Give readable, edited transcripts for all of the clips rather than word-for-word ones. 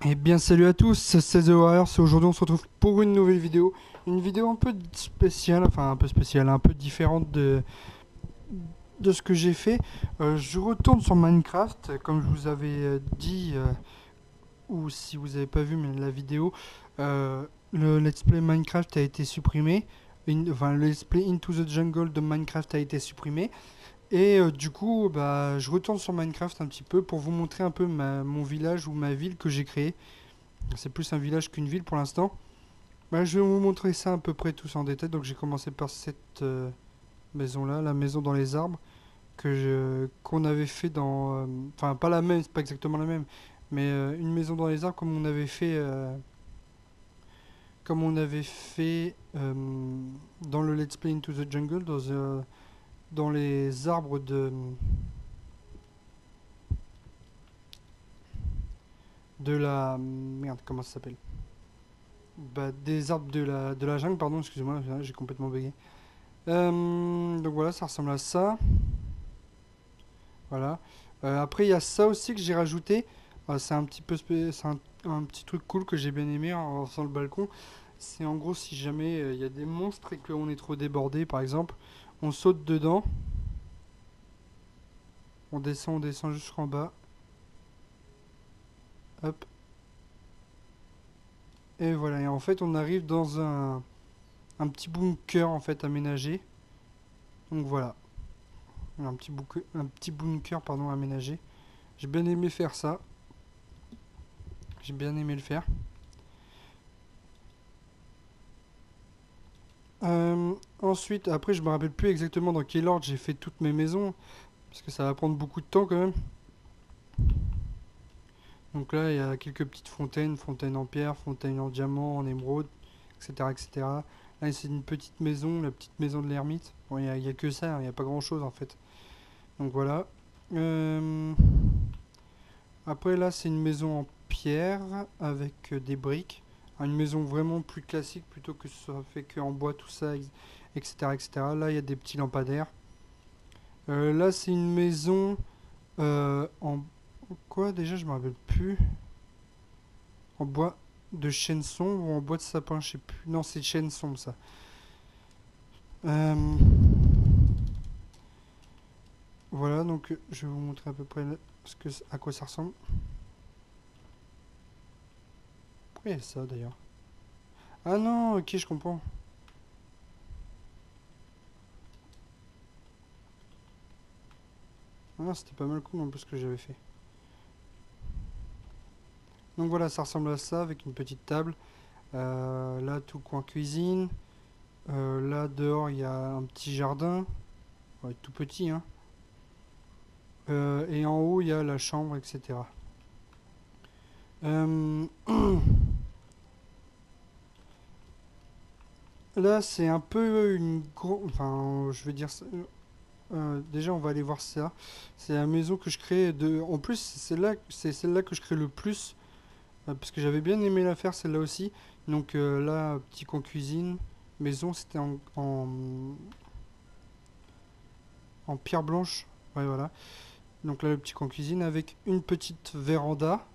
Eh bien salut à tous, c'est The Warriors et aujourd'hui on se retrouve pour une nouvelle vidéo. Une vidéo un peu spéciale, enfin un peu spéciale, un peu différente de ce que j'ai fait. Je retourne sur Minecraft, comme je vous avais dit, ou si vous n'avez pas vu mais la vidéo, le Let's Play Minecraft a été supprimé. Enfin le Let's Play Into the Jungle de Minecraft a été supprimé. Et du coup, bah, je retourne sur Minecraft un petit peu pour vous montrer un peu mon village ou ma ville que j'ai créé. C'est plus un village qu'une ville pour l'instant. Bah, je vais vous montrer ça à peu près tous en détail. Donc j'ai commencé par cette maison-là, la maison dans les arbres, qu'on avait fait dans... Enfin, pas la même, c'est pas exactement la même, mais une maison dans les arbres comme on avait fait dans le Let's Play Into the Jungle, dans les arbres de la... Merde, comment ça s'appelle? Bah, des arbres de la jungle, pardon, excusez-moi, j'ai complètement bugué. Donc voilà, ça ressemble à ça. Voilà. Après, il y a ça aussi que j'ai rajouté. C'est un petit peu c'est un petit truc cool que j'ai bien aimé en faisant le balcon. C'est en gros si jamais il y a des monstres et qu'on est trop débordé, par exemple, on saute dedans, on descend jusqu'en bas, hop, et voilà. Et en fait, on arrive dans un petit bunker en fait aménagé. Donc voilà, un petit bunker pardon aménagé. J'ai bien aimé faire ça. J'ai bien aimé le faire. Ensuite, après, je me rappelle plus exactement dans quel ordre j'ai fait toutes mes maisons, parce que ça va prendre beaucoup de temps quand même. Donc là, il y a quelques petites fontaines, fontaine en pierre, fontaine en diamant, en émeraude, etc., etc. Là, c'est une petite maison, la petite maison de l'ermite. Bon, il y a que ça, il n'y a pas grand-chose en fait. Donc voilà. Euh, Après, là, c'est une maison en pierre avec des briques. Une maison vraiment plus classique plutôt que ce soit fait qu'en bois, tout ça, etc., etc. Là, il y a des petits lampadaires. Là, c'est une maison en quoi déjà, je me rappelle plus. En bois de chêne-son ou en bois de sapin, je sais plus. Non, c'est chêne-son ça. Euh, voilà, donc je vais vous montrer à peu près à quoi ça ressemble. Pourquoi il y a ça d'ailleurs? Ah non, ok, je comprends. Ah, c'était pas mal cool en plus ce que j'avais fait. Donc voilà, ça ressemble à ça avec une petite table. Là, tout coin cuisine. Là, dehors, il y a un petit jardin. Ouais, tout petit, hein. Et en haut, il y a la chambre, etc. Euh, Là, c'est un peu une grosse... Enfin, je veux dire... déjà, on va aller voir ça. C'est la maison que je crée de... En plus, c'est celle-là que je crée le plus. Parce que j'avais bien aimé la faire, celle-là aussi. Donc là, petit coin cuisine. Maison, c'était en pierre blanche. Ouais, voilà. Donc là, le petit coin cuisine avec une petite véranda.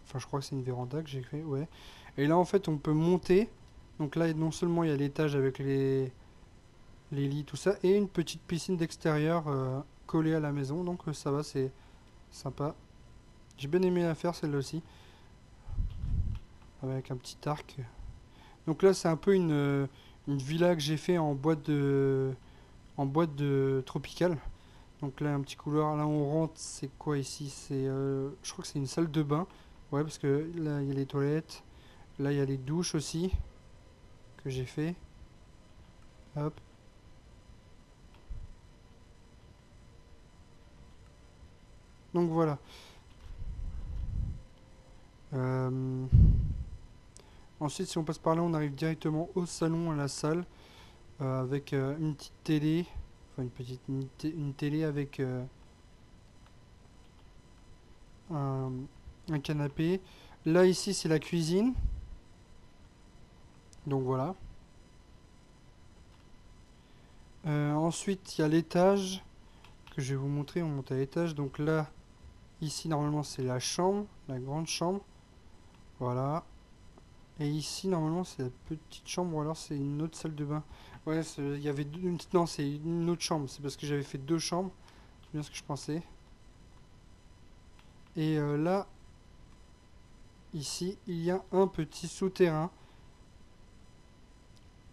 Enfin, je crois que c'est une véranda que j'ai créée, ouais. Et là, en fait, on peut monter. Donc là, non seulement il y a l'étage avec les lits, tout ça, et une petite piscine d'extérieur collée à la maison. Donc ça va, c'est sympa. J'ai bien aimé la faire celle-là aussi, avec un petit arc. Donc là, c'est un peu une villa que j'ai fait en boîte de tropical. Donc là, un petit couloir. Là, on rentre. C'est quoi ici? Je crois que c'est une salle de bain. Ouais, parce que là, il y a les toilettes. Là, il y a les douches aussi que j'ai fait. Hop. Donc voilà. Euh, Ensuite, si on passe par là, on arrive directement au salon, à la salle, avec une petite télé, enfin une télé avec un, un canapé. Là, ici, c'est la cuisine. Donc voilà. Ensuite, il y a l'étage que je vais vous montrer. On monte à l'étage. Donc là, ici, normalement, c'est la chambre, la grande chambre. Voilà. Et ici, normalement, c'est la petite chambre ou alors c'est une autre salle de bain. Ouais, il y avait non, c'est une autre chambre. C'est parce que j'avais fait deux chambres. C'est bien ce que je pensais. Et là, ici, il y a un petit souterrain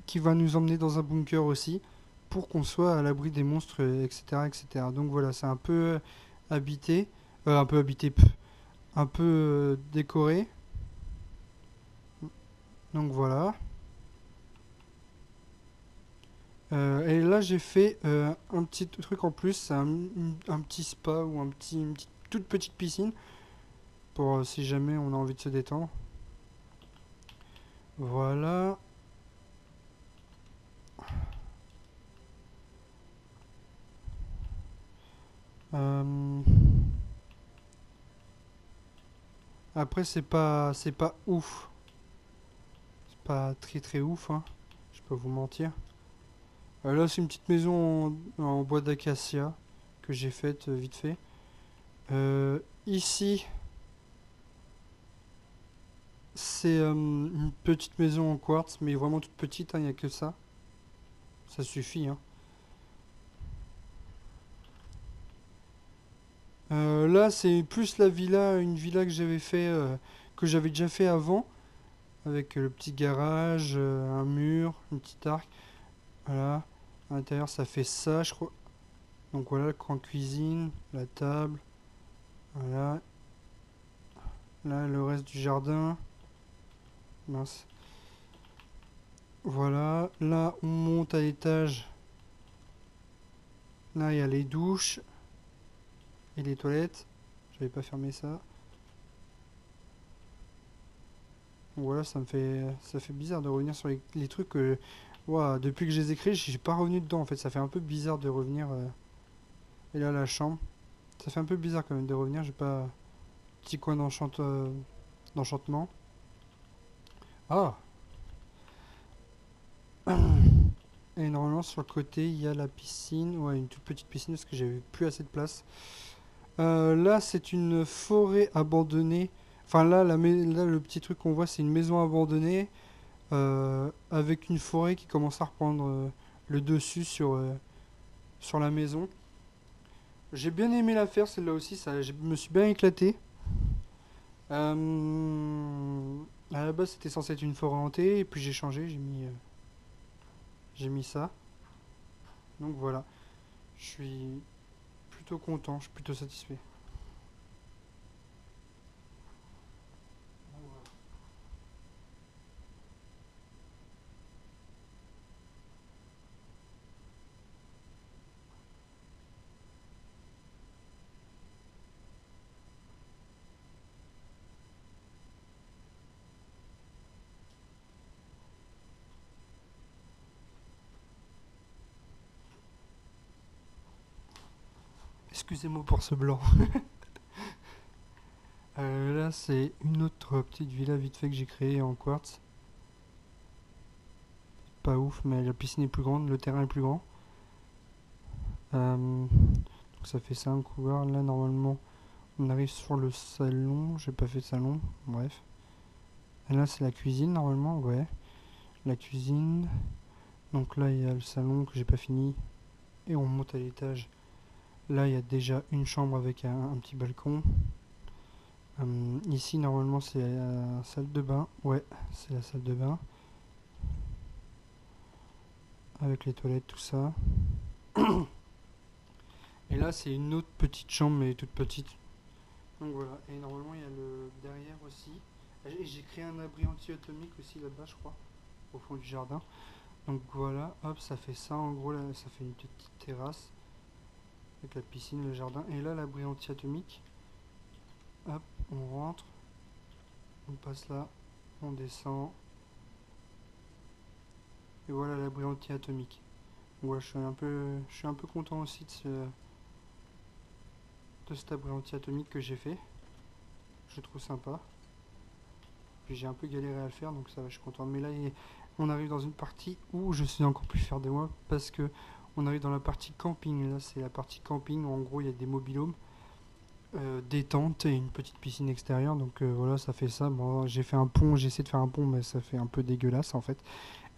qui va nous emmener dans un bunker aussi pour qu'on soit à l'abri des monstres, etc., etc. Donc voilà, c'est un peu habité, un peu habité, un peu décoré. Donc voilà. Et là, j'ai fait un petit truc en plus, c'est un petit spa ou une toute petite piscine pour si jamais on a envie de se détendre. Voilà. Euh, Après, c'est pas ouf. C'est pas très très ouf, hein. Je peux pas vous mentir. Là, c'est une petite maison en bois d'acacia que j'ai faite vite fait. Ici, c'est une petite maison en quartz, mais vraiment toute petite, il n'y a que ça. Ça suffit, hein. Là, c'est plus la villa, une villa que j'avais fait, que j'avais déjà fait avant, avec le petit garage, un mur, une petite arc. Voilà. À l'intérieur, ça fait ça, je crois. Donc voilà, la grande cuisine, la table. Voilà. Là, le reste du jardin. Mince. Voilà. Là, on monte à l'étage. Là, il y a les douches et les toilettes. J'avais pas fermé ça. Voilà, ça fait bizarre de revenir sur les trucs que, ouah, depuis que je les ai créés, je suis pas revenu dedans en fait. Ça fait un peu bizarre de revenir. Et là, la chambre. Ça fait un peu bizarre quand même de revenir. J'ai pas. Petit coin d'enchantement. Ah! Et normalement, sur le côté, il y a la piscine. Ouais, une toute petite piscine parce que j'avais plus assez de place. Là, c'est une forêt abandonnée. Enfin, là, le petit truc qu'on voit, c'est une maison abandonnée avec une forêt qui commence à reprendre le dessus sur la maison. J'ai bien aimé la faire, celle-là aussi. Je me suis bien éclaté. À la base, c'était censé être une forêt hantée, et puis j'ai changé, j'ai mis ça. Donc voilà, je suis plutôt content, je suis plutôt satisfait. Excusez-moi pour ce blanc. Là, c'est une autre petite villa vite fait que j'ai créée en quartz. Pas ouf, mais la piscine est plus grande, le terrain est plus grand. Donc ça fait 5 couloirs. Là, normalement, on arrive sur le salon. J'ai pas fait de salon, bref. Et là, c'est la cuisine, normalement, ouais. La cuisine. Donc là, il y a le salon que j'ai pas fini. Et on monte à l'étage. Là, il y a déjà une chambre avec un petit balcon. Ici, normalement, c'est la salle de bain. Ouais, c'est la salle de bain. Avec les toilettes, tout ça. Et là, c'est une autre petite chambre, mais toute petite. Donc voilà. Et normalement, il y a le derrière aussi. Et j'ai créé un abri anti-atomique aussi là-bas, je crois. Au fond du jardin. Donc voilà, hop, ça fait ça. En gros, là, ça fait une petite terrasse. Avec la piscine, le jardin. Et là, l'abri anti-atomique. Hop, on rentre. On passe là. On descend. Et voilà l'abri anti-atomique. Ouais, je suis un peu content aussi de cet abri anti-atomique que j'ai fait. Je trouve sympa. Puis j'ai un peu galéré à le faire, donc ça va, je suis content. Mais là, on arrive dans une partie où je suis encore plus fier de moi parce que on arrive dans la partie camping. Là, c'est la partie camping. En gros, il y a des mobilhomes. détente et une petite piscine extérieure. Donc voilà, ça fait ça. Bon, j'ai fait un pont, j'ai essayé de faire un pont, mais ça fait un peu dégueulasse en fait.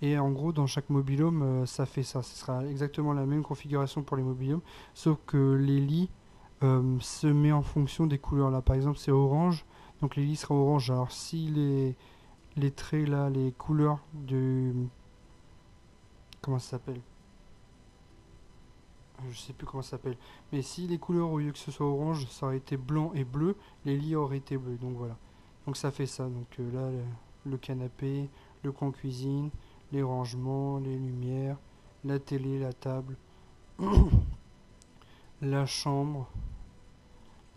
Et en gros, dans chaque mobil-home, ça fait ça. Ce sera exactement la même configuration pour les mobil-homes, sauf que les lits se met en fonction des couleurs. Là, par exemple, c'est orange, donc les lits seront orange. Alors si les traits là, les couleurs du... Comment ça s'appelle? Je sais plus comment ça s'appelle. Mais si les couleurs, au lieu que ce soit orange, ça aurait été blanc et bleu, les lits auraient été bleus. Donc voilà. Donc ça fait ça. Donc là, le canapé, le coin cuisine, les rangements, les lumières, la télé, la table, la chambre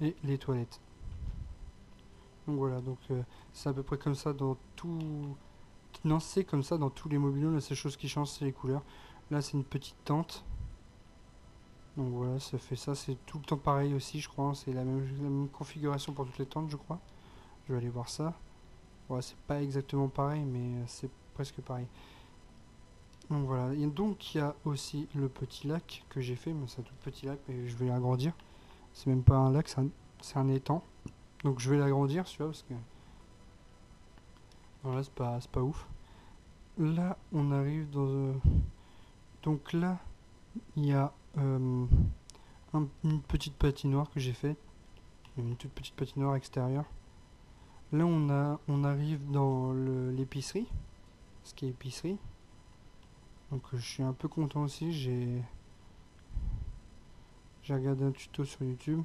et les toilettes. Donc voilà, donc c'est à peu près comme ça dans tout... Non, c'est comme ça dans tous les mobiliers. La seule chose qui change, c'est les couleurs. Là, c'est une petite tente. Donc voilà, ça fait ça. C'est tout le temps pareil aussi, je crois. C'est la même configuration pour toutes les tentes, je crois. Je vais aller voir ça. Ouais, c'est pas exactement pareil, mais c'est presque pareil. Donc voilà. Et donc il y a aussi le petit lac que j'ai fait. Mais c'est un tout petit lac, mais je vais l'agrandir. C'est même pas un lac, c'est un étang. Donc je vais l'agrandir, tu vois, parce que voilà, c'est pas ouf. Là, on arrive dans... donc là, il y a une petite patinoire que j'ai faite. Une toute petite patinoire extérieure. Là, on arrive dans l'épicerie. Ce qui est épicerie. Donc je suis un peu content aussi. J'ai regardé un tuto sur YouTube.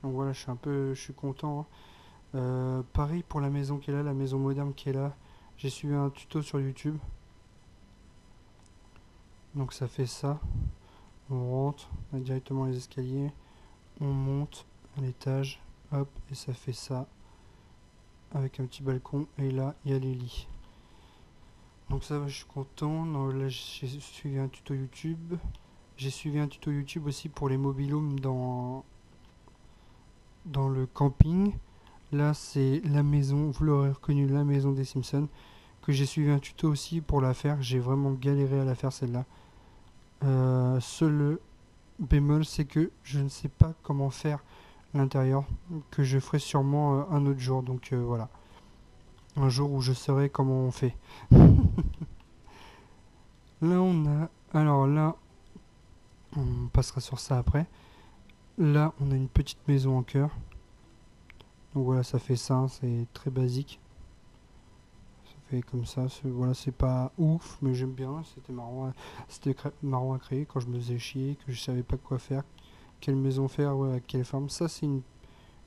Donc voilà, je suis content, hein. Pareil pour la maison qui est là, la maison moderne qui est là. J'ai suivi un tuto sur YouTube. Donc ça fait ça. On rentre, on a directement les escaliers. On monte à l'étage. Hop, et ça fait ça. Avec un petit balcon. Et là, il y a les lits. Donc ça va, je suis content. Non, là, j'ai suivi un tuto YouTube. J'ai suivi un tuto YouTube aussi pour les mobilhomes dans le camping. Là, c'est la maison, vous l'aurez reconnu, la maison des Simpsons. Que j'ai suivi un tuto aussi pour la faire. J'ai vraiment galéré à la faire celle-là. Seul bémol, c'est que je ne sais pas comment faire l'intérieur. Que je ferai sûrement un autre jour. Donc voilà. Un jour où je saurai comment on fait. Là, on a... Alors là, on passera sur ça après. Là, on a une petite maison en cœur. Donc voilà, ça fait ça, c'est très basique. Ça fait comme ça, voilà, c'est pas ouf, mais j'aime bien. C'était marrant à créer quand je me faisais chier, que je savais pas quoi faire, quelle maison faire, ouais, à quelle forme. Ça, c'est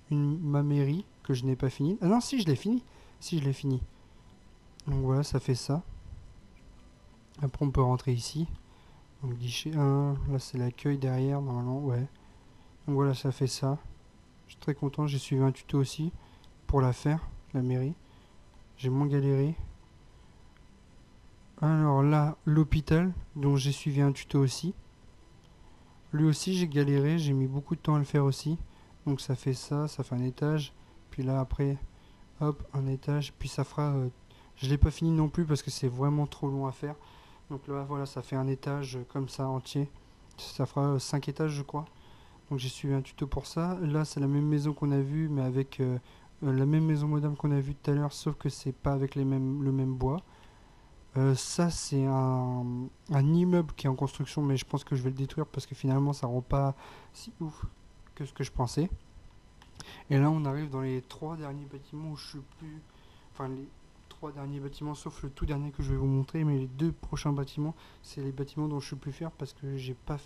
ma mairie que je n'ai pas fini. Ah non, si, je l'ai fini. Si, je l'ai fini. Donc voilà, ça fait ça. Après, on peut rentrer ici. Donc guichet 1, là c'est l'accueil derrière, normalement, ouais. Donc voilà, ça fait ça. Je suis très content, j'ai suivi un tuto aussi pour la faire, la mairie. J'ai moins galéré. Alors là, l'hôpital, dont j'ai suivi un tuto aussi. Lui aussi, j'ai galéré, j'ai mis beaucoup de temps à le faire aussi. Donc ça fait ça fait un étage. Puis là, après, hop, un étage. Puis ça fera... je l'ai pas fini non plus parce que c'est vraiment trop long à faire. Donc là, voilà, ça fait un étage comme ça, entier. Ça fera 5 étages, je crois. Donc j'ai suivi un tuto pour ça. Là, c'est la même maison qu'on a vue, mais avec la même maison moderne qu'on a vue tout à l'heure, sauf que c'est pas avec le même bois. Ça, c'est un immeuble qui est en construction, mais je pense que je vais le détruire parce que finalement, ça rend pas si ouf que ce que je pensais. Et là, on arrive dans les 3 derniers bâtiments où je suis plus... Enfin, les 3 derniers bâtiments, sauf le tout dernier que je vais vous montrer, mais les 2 prochains bâtiments, c'est les bâtiments dont je suis plus fier parce que j'ai pas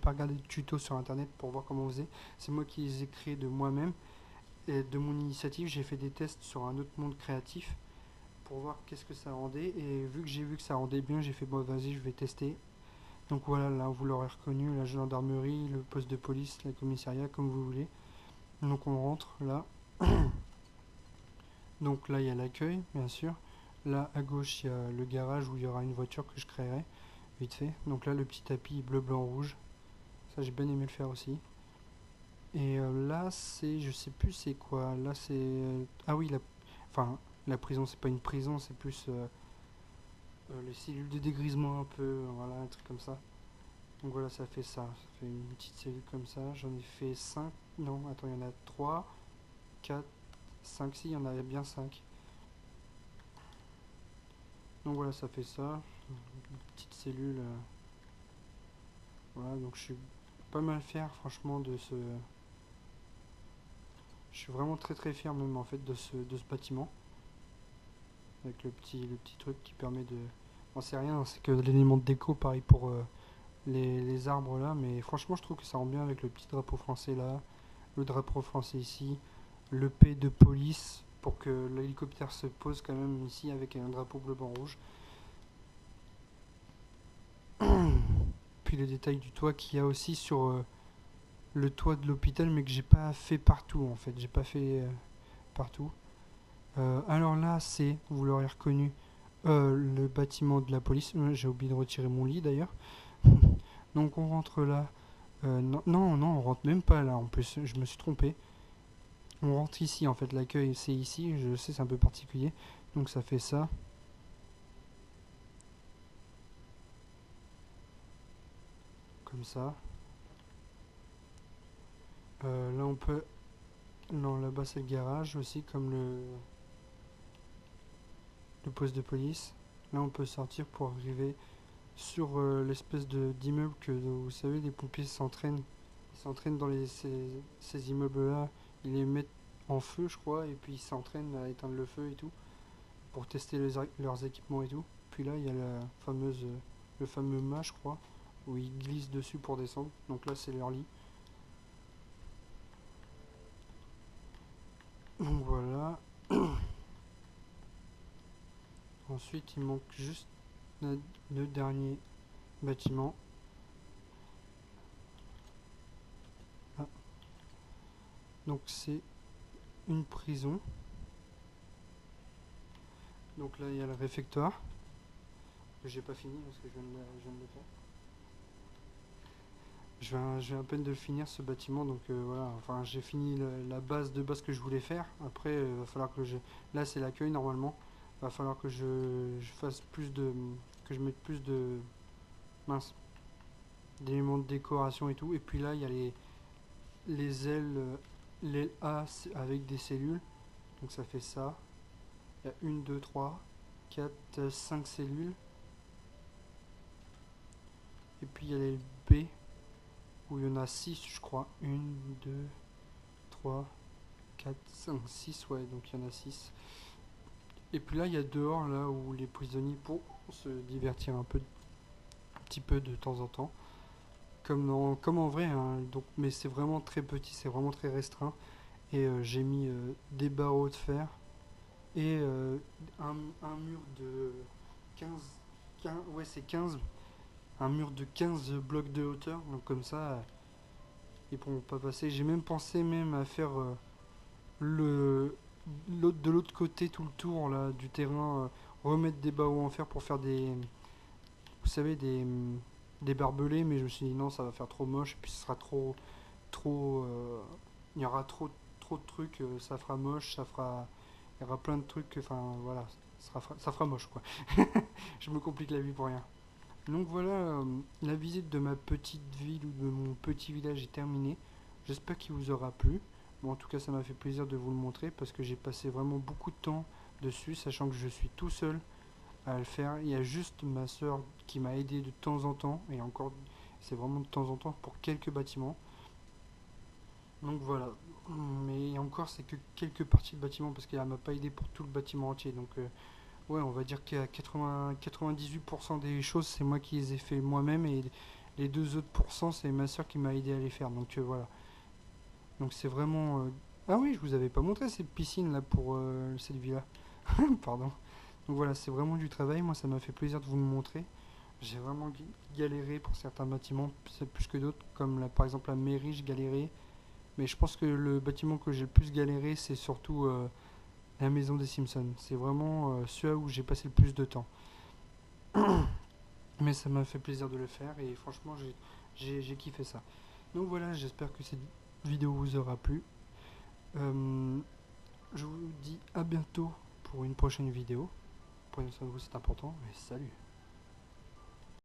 regardé de tuto sur internet pour voir comment on faisait. C'est moi qui les ai créés de moi-même. Et de mon initiative, j'ai fait des tests sur un autre monde créatif pour voir qu'est-ce que ça rendait. Et vu que j'ai vu que ça rendait bien, j'ai fait bon, vas-y, je vais tester. Donc voilà, là vous l'aurez reconnu, la gendarmerie, le poste de police, la commissariat, comme vous voulez. Donc on rentre là. Donc là il y a l'accueil, bien sûr. Là à gauche il y a le garage où il y aura une voiture que je créerai vite fait. Donc là le petit tapis bleu, blanc, rouge. Ça j'ai bien aimé le faire aussi. Et là c'est, je sais plus c'est quoi. Là c'est, ah oui, enfin la prison c'est pas une prison, c'est plus les cellules de dégrisement un peu, voilà un truc comme ça. Donc voilà, ça fait ça. Ça fait une petite cellule comme ça. J'en ai fait 5 Non, attends, il y en a 3, 4, 5, si, il y en a bien 5. Donc voilà, ça fait ça. Une petite cellule. Voilà, donc je suis pas mal fier, franchement, de ce... Je suis vraiment très très fier même en fait de ce bâtiment. Avec le petit truc qui permet de... Bon, c'est rien, c'est que l'élément de déco, pareil pour les arbres là, mais franchement je trouve que ça rend bien avec le petit drapeau français là, le drapeau français ici, le P de police pour que l'hélicoptère se pose quand même ici avec un drapeau bleu blanc rouge. Puis le détail du toit qu'il y a aussi sur le toit de l'hôpital, mais que j'ai pas fait partout en fait, j'ai pas fait partout. Alors là, c'est, vous l'aurez reconnu, le bâtiment de la police. J'ai oublié de retirer mon lit d'ailleurs. Donc on rentre là. Non, non, non, on rentre même pas là. En plus, je me suis trompé. On rentre ici en fait. L'accueil, c'est ici. Je sais, c'est un peu particulier. Donc ça fait ça. Comme ça. Là, on peut. Non, là-bas, c'est le garage aussi, comme le poste de police. Là, on peut sortir pour arriver sur l'espèce d'immeuble que vous savez, les pompiers s'entraînent. Ils s'entraînent dans ces immeubles-là. Ils les mettent en feu, je crois, et puis ils s'entraînent à éteindre le feu et tout, pour tester leurs équipements et tout. Puis là, il y a le fameux mât, je crois, où ils glissent dessus pour descendre. Donc là, c'est leur lit. Donc voilà. Ensuite, il manque juste le dernier bâtiment. Ah. Donc c'est une prison. Donc là, il y a le réfectoire, que j'ai pas fini parce que je viens de le faire. Je viens à peine de le finir ce bâtiment, donc voilà, enfin j'ai fini la base de base que je voulais faire. Après, il va falloir que je... Là c'est l'accueil normalement. Il va falloir que je fasse plus de... que je mette plus de... mince, d'éléments de décoration et tout. Et puis là il y a les ailes, l'aile A avec des cellules. Donc ça fait ça. Il y a 1, 2, 3, 4, 5 cellules. Et puis il y a l'aile B où il y en a 6 je crois. 1, 2, 3, 4, 5, 6, ouais, donc il y en a 6. Et puis là, il y a dehors, là où les prisonniers, pour se divertir un petit peu de temps en temps, comme en vrai, hein, donc, mais c'est vraiment très petit, c'est vraiment très restreint. Et j'ai mis des barreaux de fer et un mur de 15 ouais, c'est 15, un mur de 15 blocs de hauteur, donc comme ça, ils pourront pas passer. J'ai même pensé même à faire le de l'autre côté tout le tour là du terrain, remettre des barreaux en fer pour faire des, vous savez, des barbelés, mais je me suis dit non, ça va faire trop moche et puis ce sera trop il y aura trop de trucs, ça fera moche, il y aura plein de trucs, enfin voilà, ça fera moche quoi. Je me complique la vie pour rien. Donc voilà, la visite de ma petite ville ou de mon petit village est terminée. J'espère qu'il vous aura plu. Bon, en tout cas, ça m'a fait plaisir de vous le montrer parce que j'ai passé vraiment beaucoup de temps dessus, sachant que je suis tout seul à le faire. Il y a juste ma soeur qui m'a aidé de temps en temps, et encore, c'est vraiment de temps en temps pour quelques bâtiments. Donc voilà, mais encore, c'est que quelques parties de bâtiment parce qu'elle m'a pas aidé pour tout le bâtiment entier. Donc ouais, on va dire qu'à 98% des choses, c'est moi qui les ai fait moi-même, et les 2 autres pourcents, c'est ma soeur qui m'a aidé à les faire. Donc voilà. Donc c'est vraiment... Ah oui, je vous avais pas montré cette piscine là pour cette villa. Pardon. Donc voilà, c'est vraiment du travail. Moi, ça m'a fait plaisir de vous le montrer. J'ai vraiment galéré pour certains bâtiments, plus que d'autres. Comme là, par exemple la mairie, je galérais. Mais je pense que le bâtiment que j'ai le plus galéré, c'est surtout la maison des Simpsons. C'est vraiment celui où j'ai passé le plus de temps. Mais ça m'a fait plaisir de le faire et franchement, j'ai kiffé ça. Donc voilà, j'espère que cette vidéo vous aura plu. Je vous dis à bientôt pour une prochaine vidéo. Prenez soin de vous, c'est important. Et salut!